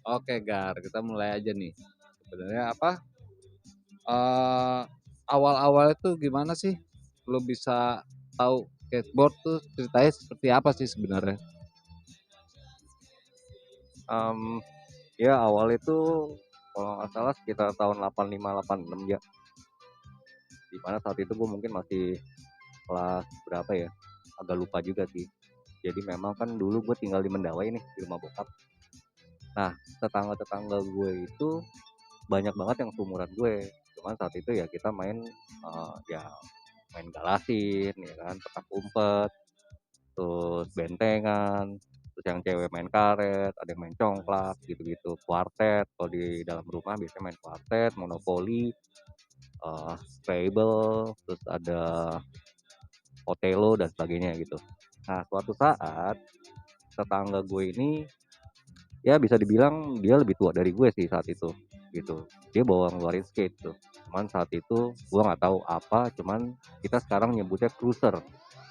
Oke Gar, kita mulai aja nih. Sebenarnya apa, eee, awal-awalnya tuh gimana sih lu bisa tahu skateboard tuh ceritanya seperti apa sih sebenarnya? Mmm, ya awal itu kalau nggak salah sekitar tahun 85, 86 ya, di mana saat itu gue mungkin masih kelas berapa ya, agak lupa juga sih. Jadi memang kan dulu gue tinggal di Mendawai nih, di rumah bokap. Nah, tetangga-tetangga gue itu banyak banget yang seumuran gue, cuman saat itu ya kita main, ya main galasin ya kan, petak umpet, terus bentengan, terus yang cewek main karet, ada yang main congklak gitu-gitu, kuartet, kalau di dalam rumah biasanya main kuartet, monopoli, Scrabble, terus ada Otelo dan sebagainya gitu. Nah, suatu saat tetangga gue ini ya bisa dibilang dia lebih tua dari gue sih saat itu, gitu. Dia bawa ngeluarin skate tuh, cuman saat itu gue nggak tahu apa, cuman kita sekarang nyebutnya cruiser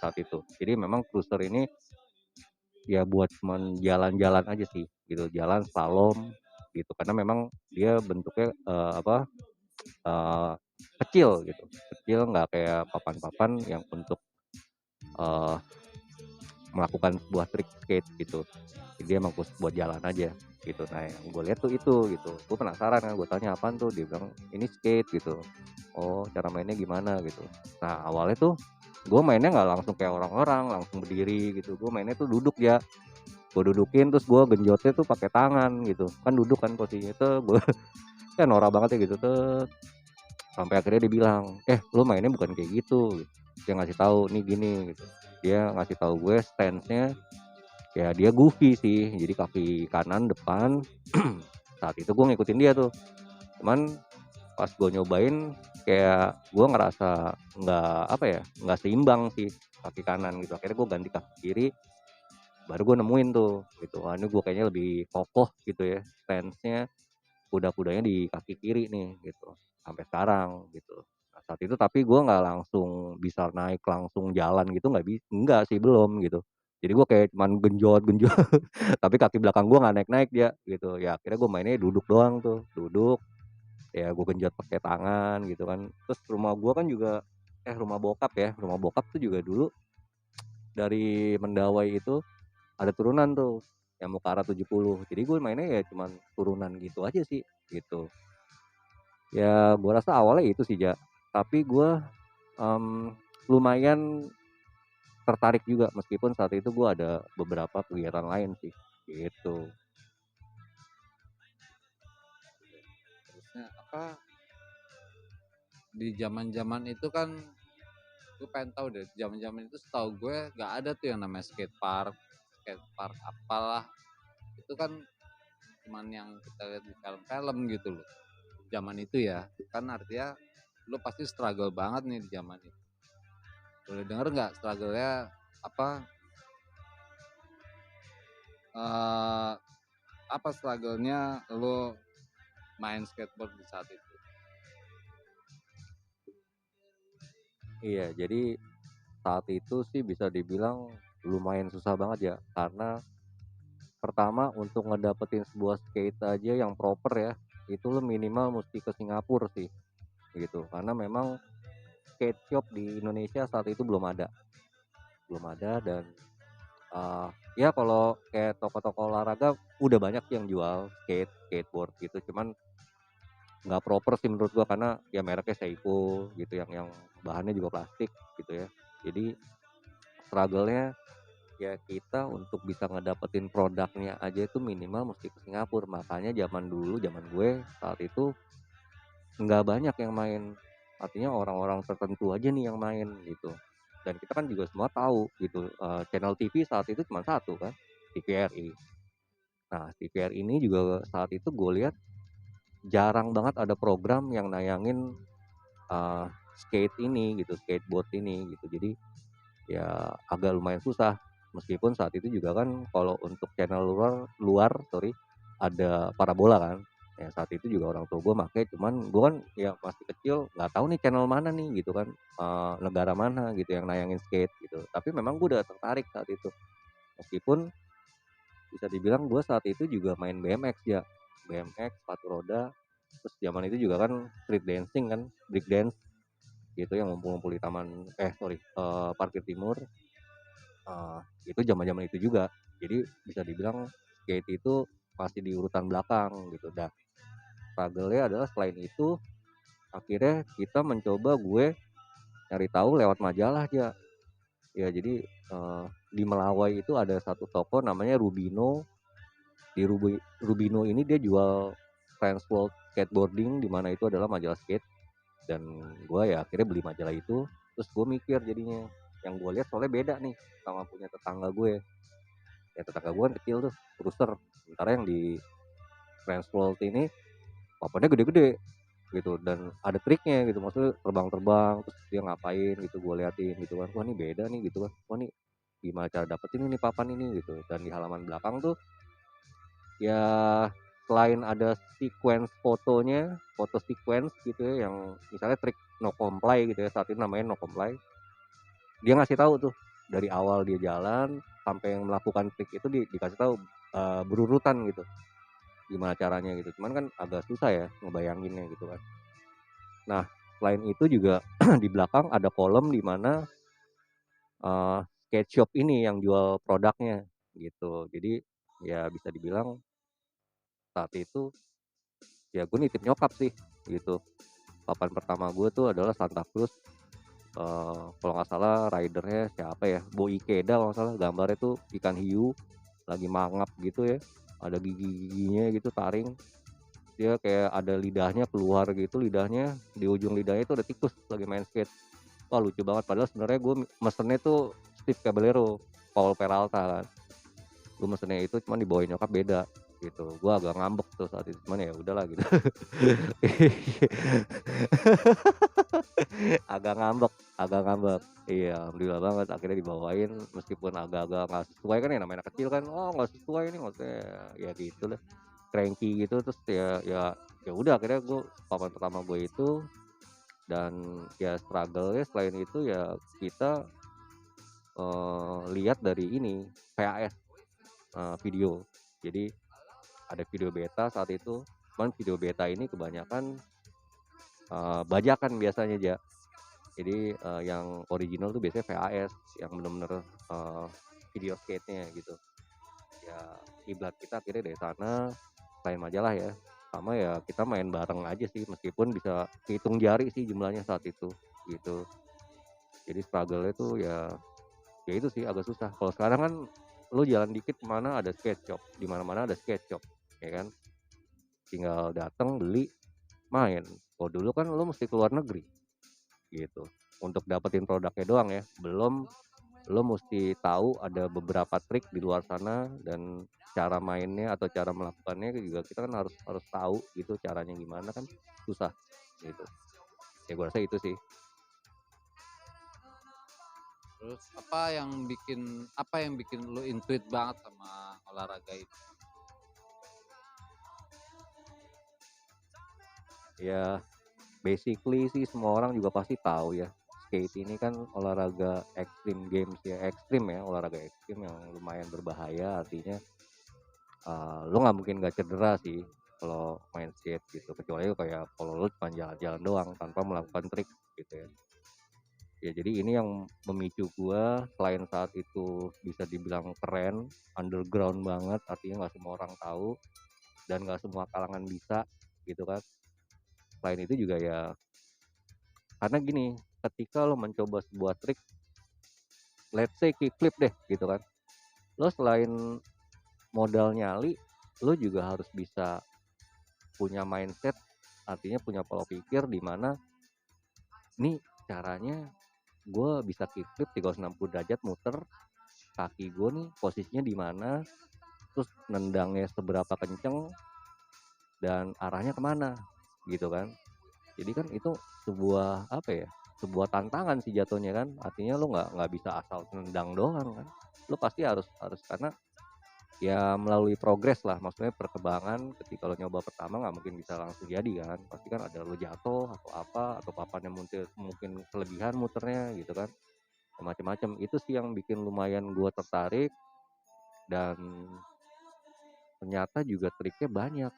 saat itu. Jadi memang cruiser ini ya buat cuman jalan-jalan aja sih gitu, jalan slalom gitu, karena memang dia bentuknya, eee, kecil gitu, kecil nggak kayak papan-papan yang untuk, eee, melakukan sebuah trik skate gitu. Jadi dia emang khusus buat jalan aja gitu. Nah yang gue lihat tuh itu gitu, gue penasaran kan, gue tanya, "Apaan tuh?" Dia bilang, "Ini skate," gitu. "Oh, cara mainnya gimana?" Gitu. Nah awalnya tuh gue mainnya nggak langsung kayak orang-orang, langsung berdiri gitu, gue mainnya tuh duduk ya. Gue dudukin terus gue genjotnya tuh pakai tangan gitu, kan duduk kan posisinya tuh gue kan norak banget ya gitu, sampai akhirnya dia bilang, "Eh, lu mainnya bukan kayak gitu." Dia ngasih tahu, "Nih gini," gitu. Dia ngasih tahu gue stance-nya, ya dia goofy sih, jadi kaki kanan depan. Saat itu gue ngikutin dia tuh, cuman pas gue nyobain kayak gue ngerasa nggak, apa ya, nggak seimbang sih kaki kanan gitu, akhirnya gue ganti kaki kiri. Baru gue nemuin tuh gitu, wah ini gue kayaknya lebih kokoh gitu ya stance-nya, kuda-kudanya di kaki kiri nih gitu, sampai sekarang gitu. Nah saat itu tapi gue nggak langsung bisa naik langsung jalan gitu, enggak sih belum gitu. Jadi gue kayak cuman genjot-genjot tapi kaki belakang gue nggak naik-naik dia gitu. Ya akhirnya gue mainnya duduk doang tuh, duduk, ya gue genjot pakai tangan gitu kan. Terus rumah gue kan juga rumah bokap ya, rumah bokap tuh juga dulu dari Mendawai itu ada turunan tuh, yang mau ke arah 70. Jadi gue mainnya ya cuman turunan gitu aja sih, gitu. Ya gue rasa awalnya itu sih, tapi gue, lumayan tertarik juga meskipun saat itu gue ada beberapa kegiatan lain sih, gitu. Terusnya apa, di zaman-zaman itu kan gue pengen tahu deh, zaman-zaman itu setahu gue nggak ada tuh yang namanya skate park apalah, itu kan cuman yang kita lihat di film-film gitu loh. Zaman itu ya, kan artinya lu pasti struggle banget nih di zaman itu. Boleh denger nggak struggle-nya apa, eee, apa struggle-nya lu main skateboard di saat itu? Iya, jadi saat itu sih bisa dibilang lumayan susah banget ya, karena pertama untuk ngedapetin sebuah skate aja yang proper ya, itu lu minimal musti ke Singapura sih, gitu. Karena memang skate shop di Indonesia saat itu belum ada dan, ya kalau kayak toko-toko olahraga udah banyak yang jual skateboard gitu, cuman nggak proper sih menurut gua karena ya mereknya Seiko gitu yang bahannya juga plastik gitu ya. Jadi struggle-nya ya kita untuk bisa ngedapetin produknya aja itu minimal mesti ke Singapura. Makanya zaman dulu, zaman gue saat itu nggak banyak yang main, artinya orang-orang tertentu aja nih yang main gitu. Dan kita kan juga semua tahu gitu, channel TV saat itu cuma satu kan, TVRI. Nah, TVRI ini juga saat itu gue lihat jarang banget ada program yang nayangin, eee, skate ini gitu, skateboard ini gitu. Jadi ya agak lumayan susah, meskipun saat itu juga kan kalau untuk channel luar luar, sorry, ada parabola kan, yang saat itu juga orang tua gue make, cuman gue kan ya masih kecil, nggak tahu nih channel mana nih gitu kan, negara mana gitu yang nayangin skate gitu. Tapi memang gue udah tertarik saat itu, meskipun bisa dibilang gue saat itu juga main BMX ya. BMX, sepatu roda, terus zaman itu juga kan street dancing kan, break dance gitu yang ngumpul-ngumpul di parkir timur. Itu zaman-zaman itu juga. Jadi bisa dibilang skate itu masih di urutan belakang gitu. Dah, struggle-nya adalah selain itu akhirnya kita mencoba gue nyari tahu lewat majalah aja. Ya jadi di Melawai itu ada satu toko namanya Rubino. Rubino ini dia jual Trans World Skateboarding, di mana itu adalah majalah skate, dan gue ya akhirnya beli majalah itu. Terus gue mikir jadinya, yang gue lihat soalnya beda nih sama punya tetangga gue. Ya tetangga gue kan kecil tuh, cruiser. Sementara yang di Trans World ini papannya gede-gede gitu, dan ada triknya gitu, maksudnya terbang-terbang terus dia ngapain gitu, gue liatin gitu kan, wah ini beda nih gitu kan, wah ini gimana cara dapetin ini papan ini gitu. Dan di halaman belakang tuh ya selain ada sequence fotonya, foto sequence gitu ya, yang misalnya trik no comply gitu ya, saat ini namanya no comply, dia ngasih tahu tuh dari awal dia jalan sampai yang melakukan trik itu dikasih tahu berurutan gitu, gimana caranya gitu. Cuman kan agak susah ya ngebayanginnya gitu kan. Nah, selain itu juga di belakang ada kolom di mana skate shop ini yang jual produknya gitu. Jadi ya bisa dibilang saat itu ya gue nitip nyokap sih gitu. Papan pertama gue tuh adalah Santa Cruz, kalau nggak salah ridernya siapa ya, Bo Ikeda kalau nggak salah, gambarnya tuh ikan hiu lagi mangap gitu ya, ada gigi-giginya gitu taring, dia kayak ada lidahnya keluar gitu, lidahnya di ujung lidahnya itu ada tikus lagi main skate. Wah lucu banget, padahal sebenarnya gue mesennya tuh Steve Caballero, Paul Peralta kan. Gue mesennya itu cuman dibawain nyokap beda gitu. Gue agak ngambek tuh saat itu, cuman ya udahlah gitu. agak ngambek. Iya, alhamdulillah banget akhirnya dibawain, meskipun agak-agak nggak sesuai kan ya, namanya anak kecil kan, oh nggak sesuai ini maksudnya, ya gitu lah, cranky gitu. Terus ya udah akhirnya gue papan pertama gue itu. Dan ya struggle-nya selain itu ya kita lihat dari ini VHS, video. Jadi ada video beta saat itu, cuman video beta ini kebanyakan bajakan biasanya aja. Jadi yang original tuh biasanya VHS yang bener-bener video skate-nya gitu. Ya kiblat kita akhirnya dari sana, selain majalah ya, sama ya kita main bareng aja sih, meskipun bisa hitung jari sih jumlahnya saat itu gitu. Jadi struggle-nya tuh ya itu sih agak susah. Kalau sekarang kan lu jalan dikit mana ada skate shop, di mana-mana ada skate shop, ya kan? Tinggal datang beli, main. Kalau dulu kan lu mesti keluar negeri gitu untuk dapetin produknya doang ya. Belum lu mesti tahu ada beberapa trik di luar sana, dan cara mainnya atau cara melakukannya juga kita kan harus harus tahu gitu caranya gimana, kan susah gitu. Ya gue rasa itu sih. Terus apa yang bikin lu intuit banget sama olahraga itu? Ya basically sih semua orang juga pasti tahu ya, skate ini kan olahraga ekstrim games ya, ekstrim ya, olahraga ekstrim yang lumayan berbahaya. Artinya lu nggak mungkin nggak cedera sih kalau main skate gitu, kecuali kayak kalau lu cuma jalan-jalan doang tanpa melakukan trik gitu ya. Ya jadi ini yang memicu gua, selain saat itu bisa dibilang keren, underground banget, artinya nggak semua orang tahu dan nggak semua kalangan bisa gitu kan. Selain itu juga ya karena gini, ketika lo mencoba sebuah trik, let's say kickflip deh gitu kan, lo selain modal nyali, lo juga harus bisa punya mindset, artinya punya pola pikir di mana nih caranya gue bisa kickflip 360 derajat muter, kaki gue nih posisinya di mana, terus nendangnya seberapa kenceng dan arahnya kemana gitu kan. Jadi kan itu sebuah apa ya, sebuah tantangan sih jatuhnya kan, artinya lo nggak bisa asal nendang doang kan, lo pasti harus harus karena ya melalui progres lah, maksudnya perkembangan. Ketika lo nyoba pertama nggak mungkin bisa langsung jadi kan, pasti kan ada lo jatuh atau apa, atau papannya mungkin mungkin kelebihan muternya gitu kan, macam-macam. Itu sih yang bikin lumayan gua tertarik, dan ternyata juga triknya banyak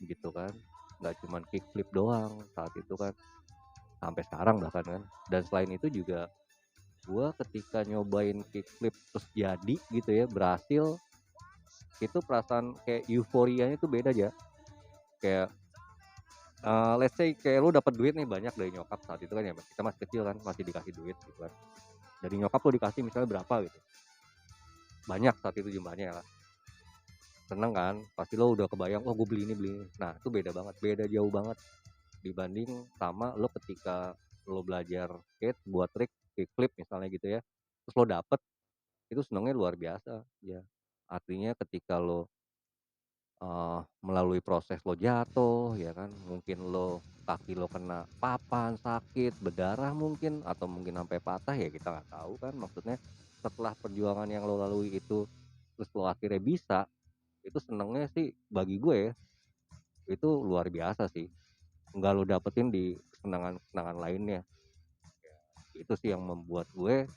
gitu kan. Nggak cuman kickflip doang saat itu kan, sampai sekarang bahkan kan. Dan selain itu juga gua ketika nyobain kickflip terus jadi gitu ya, berhasil, itu perasaan kayak euforianya tuh beda aja. Kayak, let's say kayak lu dapet duit nih banyak dari nyokap saat itu kan ya, kita masih kecil kan, masih dikasih duit gitu kan. Dari nyokap lu dikasih misalnya berapa gitu, banyak saat itu jumlahnya ya. Seneng kan, pasti lo udah kebayang, "Oh gue beli ini beli ini." Nah itu beda banget, beda jauh banget dibanding sama lo ketika lo belajar skate buat trik kickflip misalnya gitu ya, terus lo dapet, itu senengnya luar biasa ya. Artinya ketika lo, melalui proses lo jatuh ya kan, mungkin lo kaki lo kena papan, sakit, berdarah mungkin, atau mungkin sampai patah ya kita nggak tahu kan. Maksudnya setelah perjuangan yang lo lalui itu, terus lo akhirnya bisa, itu senengnya sih bagi gue ya, itu luar biasa sih, nggak lo dapetin di kesenangan-kesenangan lainnya. Itu sih yang membuat gue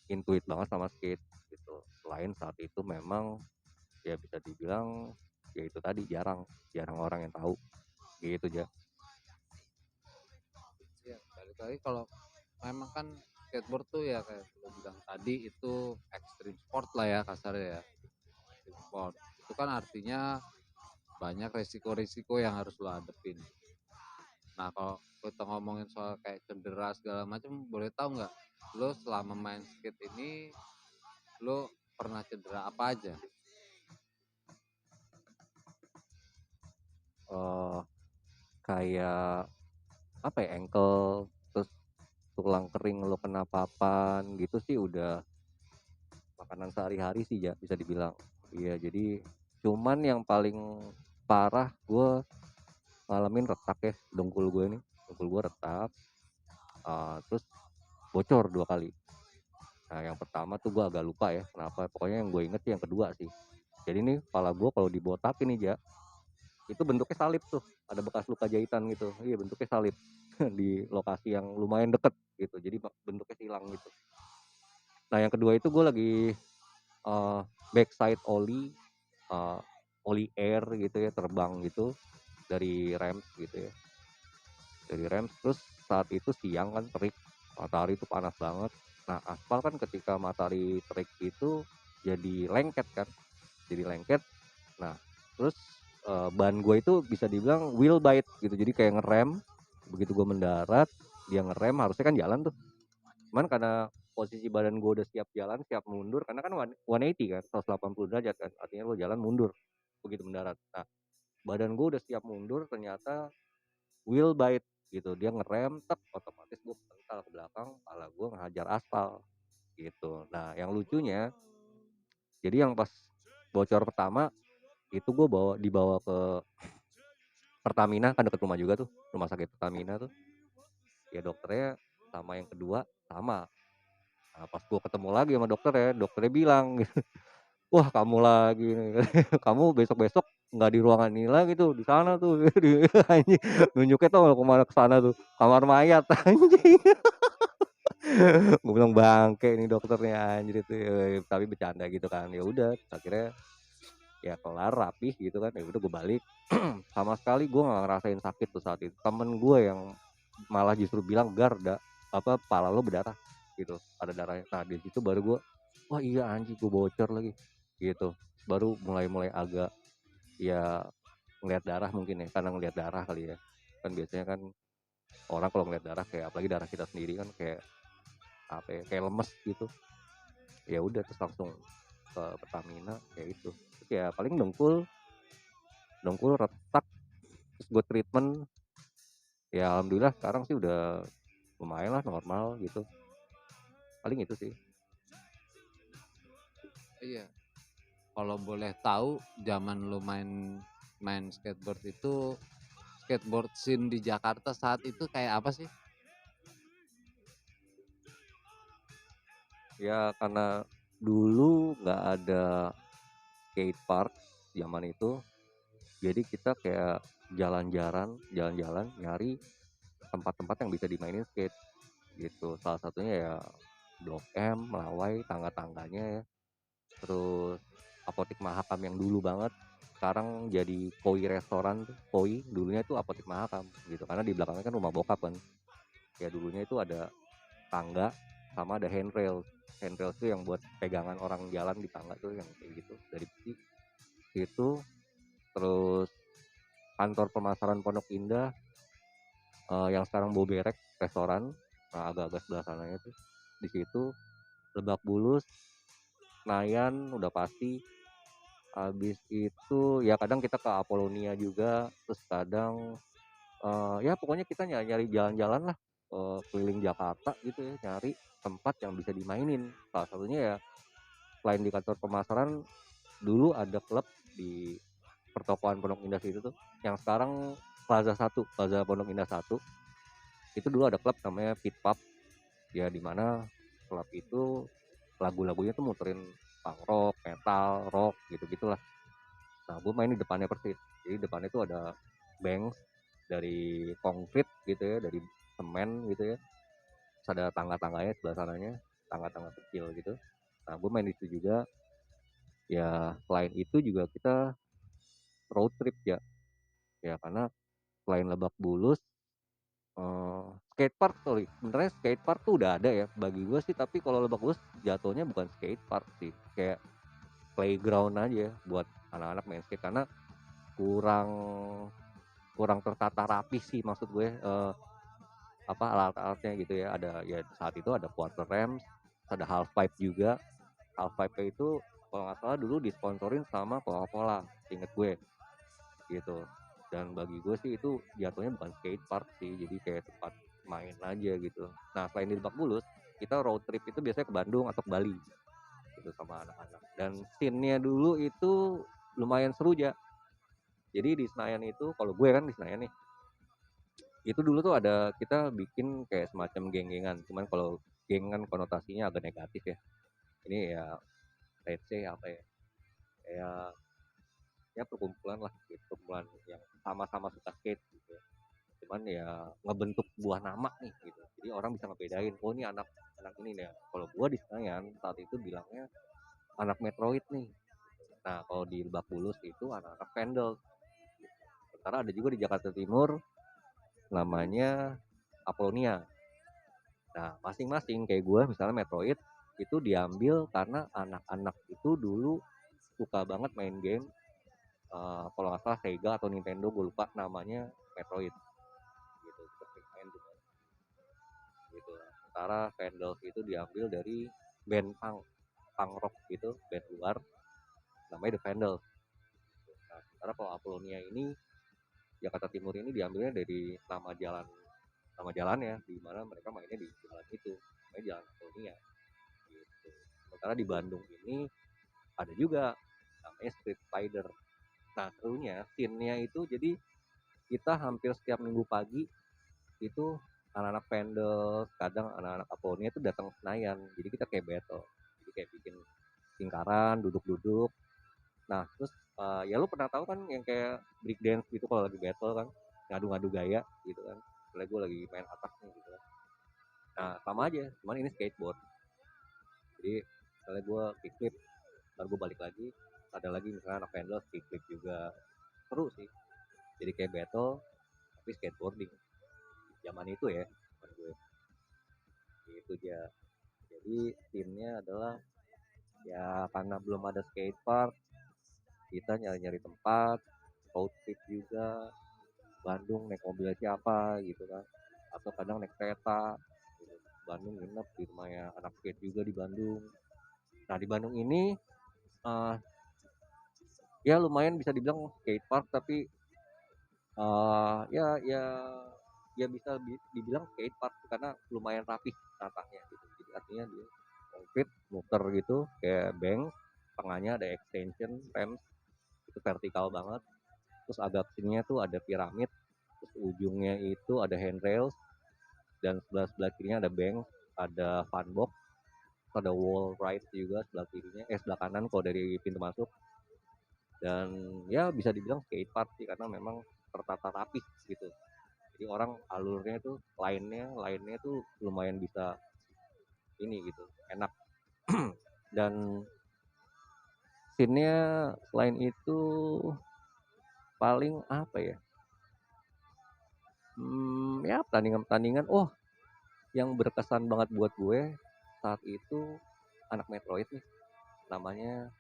intuit banget sama skate gitu. Selain saat itu memang ya bisa dibilang ya itu tadi jarang jarang orang yang tahu gitu aja. Iya, balik lagi kalau memang kan skateboard tuh ya kayak lo bilang tadi itu ekstrim sport lah ya kasarnya ya. Ekstrim sport. Itu kan artinya banyak resiko-resiko yang harus lo hadepin. Nah, kalau kita ngomongin soal kayak cedera segala macam, boleh tahu nggak lo selama main skate ini lo pernah cedera apa aja? eh Kayak apa ya, ankle, terus tulang kering lo kena papan gitu sih udah makanan sehari-hari sih ya bisa dibilang. Iya jadi cuman yang paling parah gue ngalamin retak ya, dengkul gue retak, terus bocor 2 kali. Nah yang pertama tuh gue agak lupa ya kenapa, pokoknya yang gue inget sih yang kedua sih. Jadi nih kepala gue kalau dibotakin nih Ja, itu bentuknya salib tuh, ada bekas luka jahitan gitu. Iya bentuknya salib di lokasi yang lumayan deket gitu, jadi bentuknya silang gitu. Nah yang kedua itu gue lagi backside ollie, ollie air gitu ya, terbang gitu dari ramps gitu ya, dari ramps. Terus saat itu siang kan terik, matahari itu panas banget. Nah aspal kan ketika matahari terik itu jadi lengket kan, jadi lengket. Nah terus ban gue itu bisa dibilang wheel bite gitu, jadi kayak ngerem. Begitu gue mendarat, dia ngerem, harusnya kan jalan tuh, cuman karena posisi badan gue udah siap jalan, siap mundur, karena kan 180 kan, 180 derajat kan, artinya lo jalan mundur begitu mendarat. Nah badan gue udah siap mundur, ternyata wheel bite gitu, dia ngerem tek, otomatis gue mental ke belakang, kepala gue ngehajar aspal gitu. Nah yang lucunya, jadi yang pas bocor pertama itu gue dibawa ke Pertamina, kan deket rumah juga tuh, rumah sakit Pertamina tuh. Ya dokternya sama yang kedua sama. Nah, pas gue ketemu lagi sama dokternya bilang gitu, "Wah kamu lagi nih, kamu besok-besok nggak di ruangan ini lagi tuh, di sana tuh." Di anjing, nunjuknya tuh ke mana, ke sana tuh, kamar mayat anjing. Gue bilang, "Bangke nih dokternya anjir itu." Tapi bercanda gitu kan. Ya udah akhirnya ya kelar rapih gitu kan, ya udah gue balik. Sama sekali gue nggak ngerasain sakit tuh saat itu. Temen gue yang malah justru bilang, "Gar, apa pala lo berdarah gitu, ada darahnya." Nah di situ baru gue, wah iya anjing gue bocor lagi gitu. Baru mulai agak ya ngelihat darah mungkin ya, karena ngelihat darah kali ya. Kan biasanya kan orang kalau ngelihat darah, kayak apalagi darah kita sendiri kan kayak apa ya, kayak lemes gitu. Ya udah terus langsung ke Pertamina kayak itu. Terus ya paling dengkul dengkul retak, terus gue treatment. Ya alhamdulillah sekarang sih udah lumayan lah, normal gitu. Paling itu sih. Iya, kalau boleh tahu zaman lo main main skateboard itu skateboard scene di Jakarta saat itu kayak apa sih? Ya karena dulu nggak ada skate park zaman itu, jadi kita kayak jalan-jalan nyari tempat-tempat yang bisa dimainin skate gitu. Salah satunya ya Blok M, Melawai, tangga-tangganya ya. Terus Apotik Mahakam yang dulu banget. sekarang jadi koi restoran tuh. Koi dulunya itu apotek Mahakam gitu, karena di belakangnya kan rumah bokap kan. Ya dulunya itu ada tangga sama ada handrail. Handrail tuh yang buat pegangan orang jalan di tangga tuh yang kayak gitu dari besi itu. Terus kantor pemasaran Pondok Indah, yang sekarang Boberek restoran, nah agak-agak sebelah sananya tuh. Di situ Lebak Bulus, Senayan udah pasti. Habis itu ya kadang kita ke Apolonia juga, terus kadang ya pokoknya kita nyari jalan-jalan lah, keliling Jakarta gitu ya, nyari tempat yang bisa dimainin. Salah satunya ya selain di kantor pemasaran, dulu ada klub di pertokoan Pondok Indah situ tuh, yang sekarang Plaza Pondok Indah satu. Itu dulu ada klub namanya Pit Pub, ya di mana klub itu lagu-lagunya tuh muterin punk rock, metal, rock gitu-gitulah. Nah, gue main di depannya persis. Jadi depannya tuh ada bank dari konkrit gitu ya, dari semen gitu ya. Terus ada tangga-tangganya sebelah sananya, tangga-tangga kecil gitu. Nah, gue main di situ juga. Ya, selain itu juga kita road trip ya. Ya, karena selain Lebak Bulus, skatepark sorry, sebenarnya skatepark tuh udah ada ya bagi gue sih, tapi kalau Lebak Bulus jatuhnya bukan skatepark sih, kayak playground aja buat anak-anak main skate, karena kurang kurang tertata rapi sih maksud gue, apa alat-alatnya gitu ya. Ada ya saat itu ada quarter ramps, ada half pipe juga. Half pipe itu kalau nggak salah dulu disponsorin sama Coca-Cola, inget gue gitu. Dan bagi gue sih itu jatuhnya bukan skate park sih, jadi kayak tempat main aja gitu. Nah selain di Lebak Bulus, kita road trip itu biasanya ke Bandung atau ke Bali gitu sama anak-anak. Dan scene-nya dulu itu lumayan seru ya. Jadi di Senayan itu, kalau gue kan di Senayan nih, itu dulu tuh ada kita bikin kayak semacam geng-gengan. Cuman kalau geng kan konotasinya agak negatif ya. Ini ya let's say apa ya, kayak ya perkumpulan lah gitu, perkumpulan yang sama-sama suka skate gitu ya. Cuman ya ngebentuk buah nama nih gitu, jadi orang bisa ngebedain, oh ini anak anak ini nih. Kalau gua di Senayan saat itu bilangnya anak Metroid nih. Nah kalau di Lebak Bulus itu anak-anak Pendel. Sementara ada juga di Jakarta Timur namanya Apolonia. Nah masing-masing kayak gua misalnya Metroid itu diambil karena anak-anak itu dulu suka banget main game, kalau nggak salah Sega atau Nintendo, gue lupa namanya, Metroid gitu, seperti main gitu. Sementara Vandals itu diambil dari band punk rock gitu, band luar namanya The Vandals. Nah sementara kalau Apolonia ini Jakarta Timur ini diambilnya dari nama jalannya, di mana mereka mainnya di jalan itu, namanya Jalan Apolonia gitu. Sementara di Bandung ini ada juga namanya Street Spider. Nah serunya scene-nya itu jadi kita hampir setiap minggu pagi itu anak-anak Pendel, kadang anak-anak Apolonia itu datang ke Senayan. Jadi kita kayak battle. Jadi kayak bikin lingkaran, duduk-duduk. Nah, terus ya lu pernah tahu kan yang kayak break dance gitu kalau lagi battle kan, ngadu-ngadu gaya gitu kan. Misalnya gue lagi main atas nih gitu kan. Nah, sama aja, cuman ini skateboard. Jadi misalnya gue kickflip, baru gue balik lagi, ada lagi misalnya anak Pendel kickflip juga. Seru sih. Jadi kayak battle tapi skateboarding. Zaman itu ya, zaman gue. Gitu aja. Jadi timnya adalah ya karena belum ada skatepark, kita nyari-nyari tempat, road trip juga, Bandung naik mobilnya siapa gitu kan, atau kadang naik kereta gitu. Bandung nginep di rumahnya anak skate juga di Bandung. Nah di Bandung ini uh, ya lumayan bisa dibilang skatepark, tapi ya ya bisa dibilang skatepark karena lumayan rapih tatanya gitu. Jadi artinya dia konkret muter gitu kayak bank, tengahnya ada extension rem itu vertikal banget, terus agak sininya tuh ada piramid, terus ujungnya itu ada handrails, dan sebelah sebelah kirinya ada bank, ada fun box, ada wall ride juga sebelah kirinya, sebelah kanan kalau dari pintu masuk. Dan ya bisa dibilang skatepark sih karena memang tertata rapih gitu. Jadi orang alurnya tuh lainnya tuh lumayan bisa ini gitu, enak. Dan scene-nya selain itu paling apa ya, ya pertandingan-pertandingan yang berkesan banget buat gue saat itu anak Metroid nih, namanya,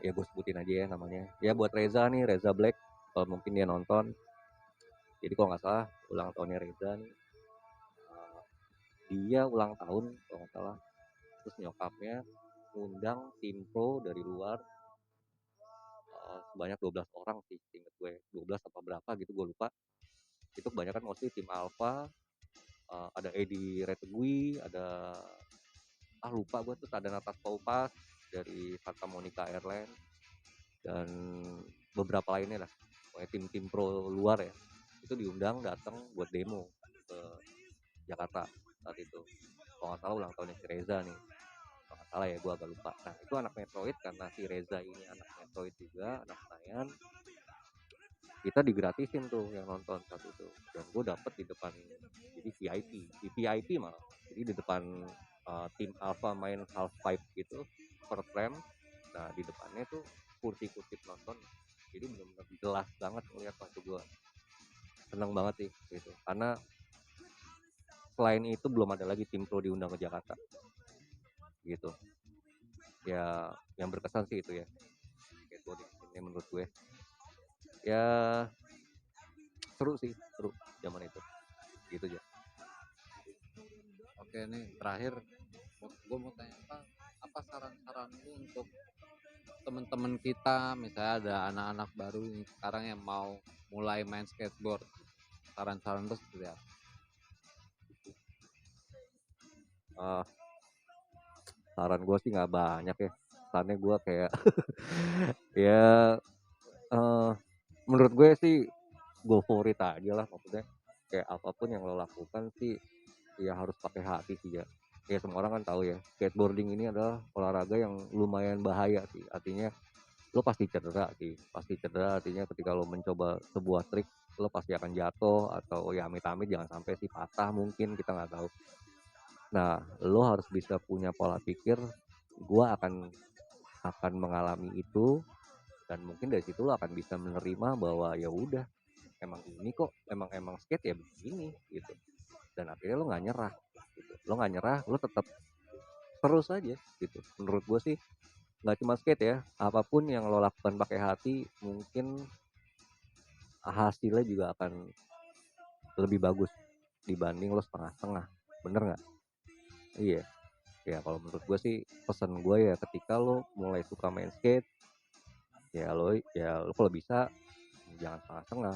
ya gue sebutin aja ya namanya, ya buat Reza nih, Reza Black, kalau mungkin dia nonton. Jadi kalau nggak salah ulang tahunnya Reza nih, eee, dia ulang tahun kalau nggak salah, terus nyokapnya ngundang tim pro dari luar, sebanyak 12 orang sih seinget gue, 12 apa berapa gitu gue lupa. Itu kebanyakan mostly tim Alpha, ada Edi Retegui, ada lupa gue, terus ada Natas Poupas dari Santa Monica Airlines dan beberapa lainnya lah. Pokoknya tim-tim pro luar ya. Itu diundang datang buat demo ke Jakarta saat itu. Kalau nggak salah ulang tahunnya si Reza nih. Kalau nggak salah ya gue agak lupa. Nah itu anak Metroid karena si Reza ini anak Metroid juga, anak Senayan. Kita digratisin tuh yang nonton saat itu. Dan gue dapet di depan, jadi VIP, di VIP malah. Jadi di depan tim Alpha main half pipe gitu per frame. Nah di depannya tuh kursi-kursi penonton, jadi benar-benar jelas banget ngeliat waktu gue seneng banget sih gitu, karena selain itu belum ada lagi tim pro diundang ke Jakarta gitu ya. Yang berkesan sih itu ya, skateboarding ini menurut gue ya seru sih, seru zaman itu gitu aja. Oke nih terakhir, gue mau tanya apa saran-saran lu untuk teman-teman kita, misalnya ada anak-anak baru nih sekarang yang mau mulai main skateboard, saran-saran lu seperti apa? uh, Saran gue sih nggak banyak ya, sarannya gue kayak ya uh, menurut gue sih go for it aja lah, maksudnya kayak apapun yang lo lakukan sih ya harus pakai hati sih ya. Ya semua orang kan tahu ya, skateboarding ini adalah olahraga yang lumayan bahaya sih. Artinya lo pasti cedera sih, pasti cedera. Artinya ketika lo mencoba sebuah trik, lo pasti akan jatuh atau ya amit-amit jangan sampai sih patah, mungkin kita nggak tahu. Nah, lo harus bisa punya pola pikir, gua akan mengalami itu, dan mungkin dari situ lo akan bisa menerima bahwa ya udah, emang ini kok, emang emang skate ya begini gitu. Dan akhirnya lo nggak nyerah gitu. Lo nggak nyerah, lo tetap terus aja gitu. Menurut gue sih nggak cuma skate ya, apapun yang lo lakukan pakai hati mungkin hasilnya juga akan lebih bagus dibanding lo setengah-setengah. Bener nggak? Iya. Ya kalau menurut gue sih pesan gue ya, ketika lo mulai suka main skate ya lo kalau bisa jangan setengah-setengah,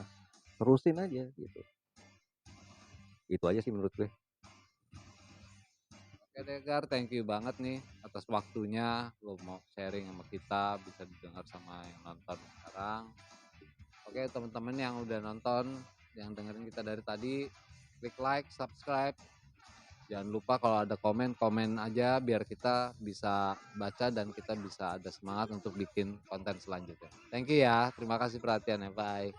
terusin aja gitu. Itu aja sih menurut gue. Oke deh Gar, thank you banget nih atas waktunya, lo mau sharing sama kita, bisa didengar sama yang nonton sekarang. Oke teman-teman yang udah nonton, yang dengerin kita dari tadi, klik like, subscribe. Jangan lupa kalau ada komen aja biar kita bisa baca dan kita bisa ada semangat untuk bikin konten selanjutnya. Thank you ya, terima kasih perhatiannya, bye.